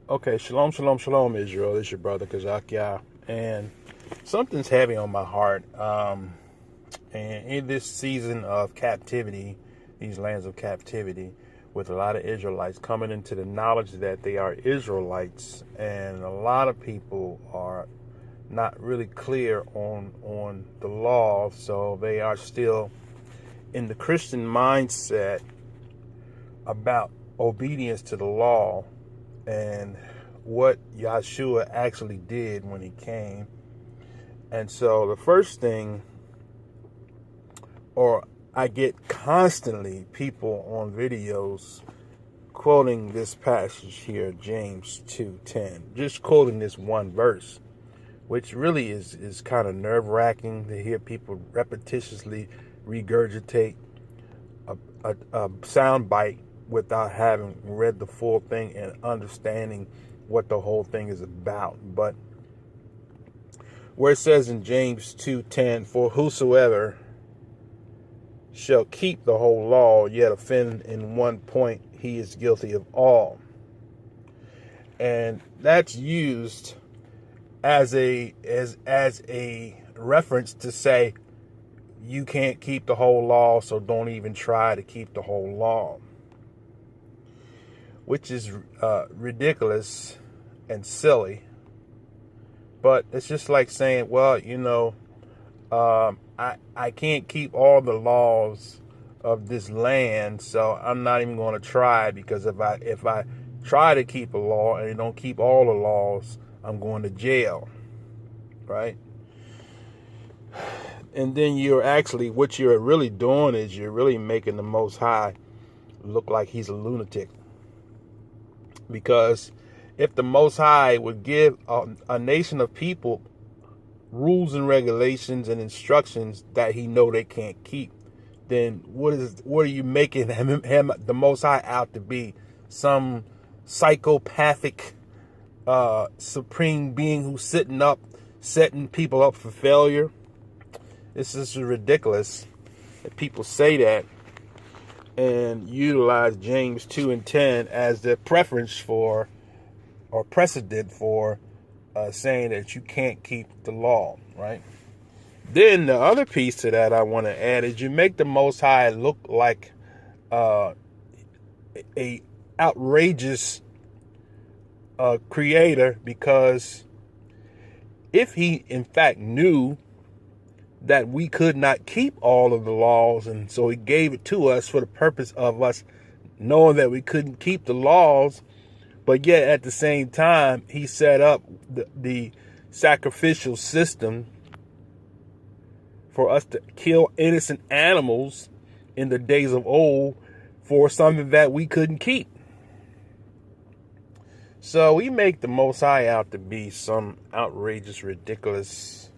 Okay, shalom, shalom, shalom, Israel. It's your brother Kazakia, and something's heavy on my heart. And in this season of captivity, these lands of captivity, with a lot of Israelites coming into the knowledge that they are Israelites, and a lot of people are not really clear on the law, so they are still in the Christian mindset about obedience to the law and what Yahshua actually did when he came. And so the first thing, or I get constantly people on videos quoting this passage here, James 2:10, just quoting this one verse, which really is kind of nerve-wracking to hear people repetitiously regurgitate a sound bite without having read the full thing and understanding what the whole thing is about. But where it says in James 2:10, for whosoever shall keep the whole law, yet offend in one point, he is guilty of all. And that's used as a reference to say you can't keep the whole law, so don't even try to keep the whole law, which is ridiculous and silly. But it's just like saying, well, I can't keep all the laws of this land, so I'm not even going to try, because if I try to keep a law and don't keep all the laws, I'm going to jail, right? And then what you're really doing is you're really making the Most High look like he's a lunatic. Because if the Most High would give a nation of people rules and regulations and instructions that he know they can't keep, then what are you making him the Most High out to be? Some psychopathic supreme being who's setting people up for failure? This is ridiculous that people say that and utilize James 2:10 as the preference for or precedent for saying that you can't keep the law, right? Then the other piece to that I want to add is you make the Most High look like a outrageous creator, because if he in fact knew that we could not keep all of the laws, and so he gave it to us for the purpose of us knowing that we couldn't keep the laws, but yet at the same time he set up the sacrificial system for us to kill innocent animals in the days of old for something that we couldn't keep. So we make the Most High out to be some outrageous, ridiculous,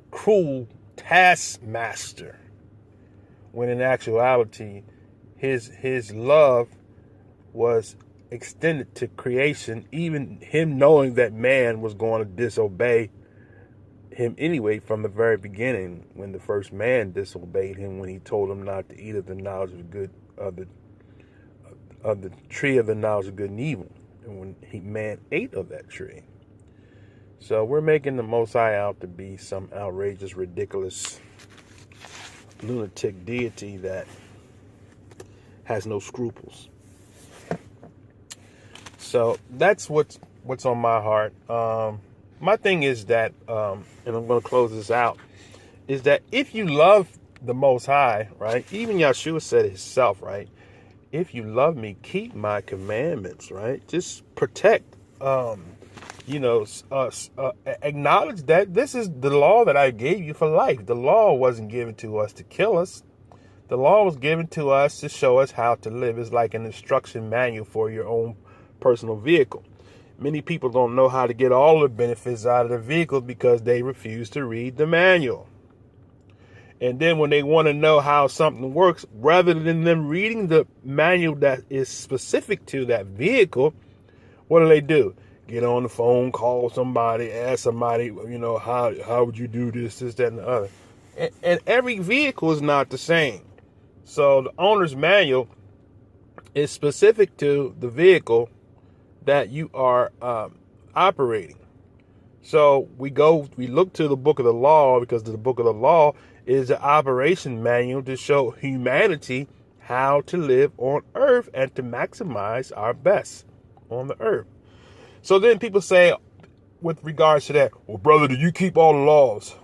cruel taskmaster, when in actuality his love was extended to creation, even him knowing that man was going to disobey him anyway from the very beginning, when the first man disobeyed him when he told him not to eat of the knowledge of good of the tree of the knowledge of good and evil, and when man ate of that tree. So we're making the Most High out to be some outrageous, ridiculous, lunatic deity that has no scruples. So that's what's on my heart. My thing is that, and I'm going to close this out, is that if you love the Most High, right? Even Yahshua said it himself, right? If you love me, keep my commandments, right? Just protect, acknowledge that this is the law that I gave you for life. The law wasn't given to us to kill us. The law was given to us to show us how to live. It's like an instruction manual for your own personal vehicle. Many people don't know how to get all the benefits out of the vehicle because they refuse to read the manual. And then when they want to know how something works, rather than them reading the manual that is specific to that vehicle, what do? Get on the phone, call somebody, ask somebody, how would you do this, that, and the other. And every vehicle is not the same. So the owner's manual is specific to the vehicle that you are operating. So we look to the book of the law, because the book of the law is the operation manual to show humanity how to live on earth and to maximize our best on the earth. So then people say, with regards to that, well, brother, do you keep all the laws?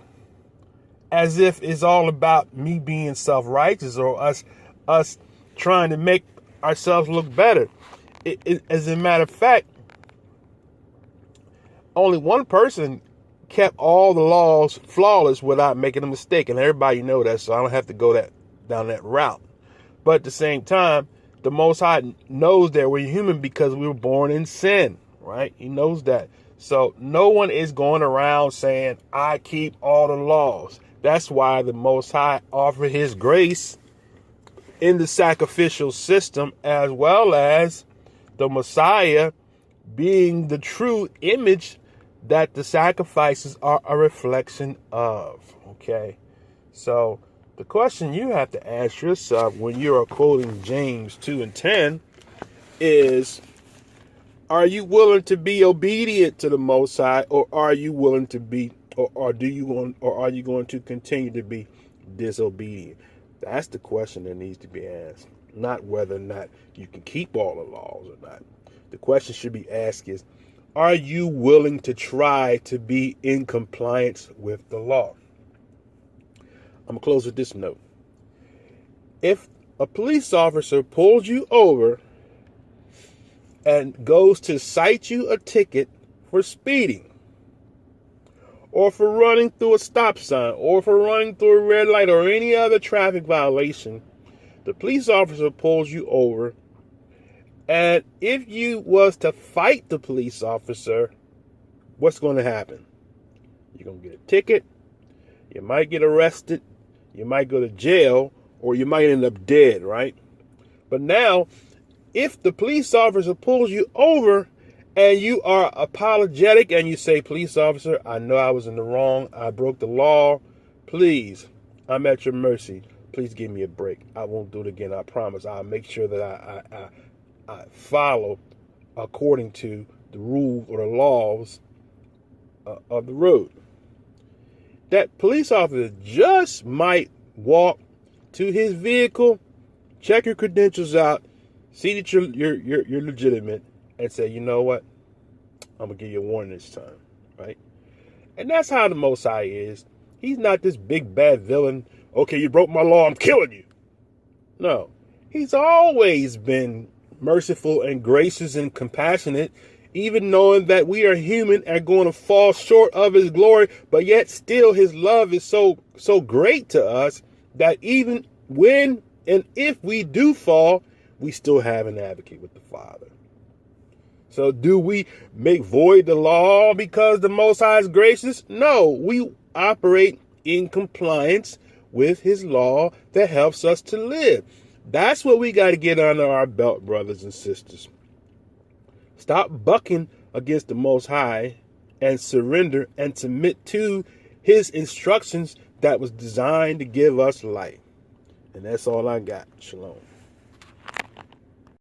As if it's all about me being self-righteous or us trying to make ourselves look better. As a matter of fact, only one person kept all the laws flawless without making a mistake, and everybody know that, so I don't have to go down that route. But at the same time, the Most High knows that we're human because we were born in sin, right? He knows that. So no one is going around saying, I keep all the laws. That's why the Most High offered his grace in the sacrificial system, as well as the Messiah being the true image that the sacrifices are a reflection of. Okay, so the question you have to ask yourself when you are quoting James 2:10 is, are you willing to be obedient to the Most High, or are you willing to be, or are you going to continue to be disobedient? That's the question that needs to be asked, not whether or not you can keep all the laws or not. The question should be asked is, are you willing to try to be in compliance with the law? I'm going to close with this note. If a police officer pulls you over and goes to cite you a ticket for speeding, or for running through a stop sign, or for running through a red light, or any other traffic violation, the police officer pulls you over, and if you was to fight the police officer, what's going to happen? You're going to get a ticket, you might get arrested, you might go to jail, or you might end up dead, right? But now, if the police officer pulls you over and you are apologetic and you say, police officer, I know I was in the wrong, I broke the law, please, I'm at your mercy, please give me a break. I won't do it again, I promise. I'll make sure that I follow according to the rules or the laws of the road. That police officer just might walk to his vehicle, check your credentials out, see that you're legitimate, and say, you know what, I'm gonna give you a warning this time, right? And that's how the Most High is. He's not this big bad villain. Okay, you broke my law, I'm killing you. No, he's always been merciful and gracious and compassionate, even knowing that we are human and going to fall short of his glory, but yet still his love is so great to us that even when and if we do fall, we still have an advocate with the Father. So do we make void the law because the Most High is gracious? No, we operate in compliance with his law that helps us to live. That's what we got to get under our belt, brothers and sisters. Stop bucking against the Most High and surrender and submit to his instructions that was designed to give us life. And that's all I got. Shalom.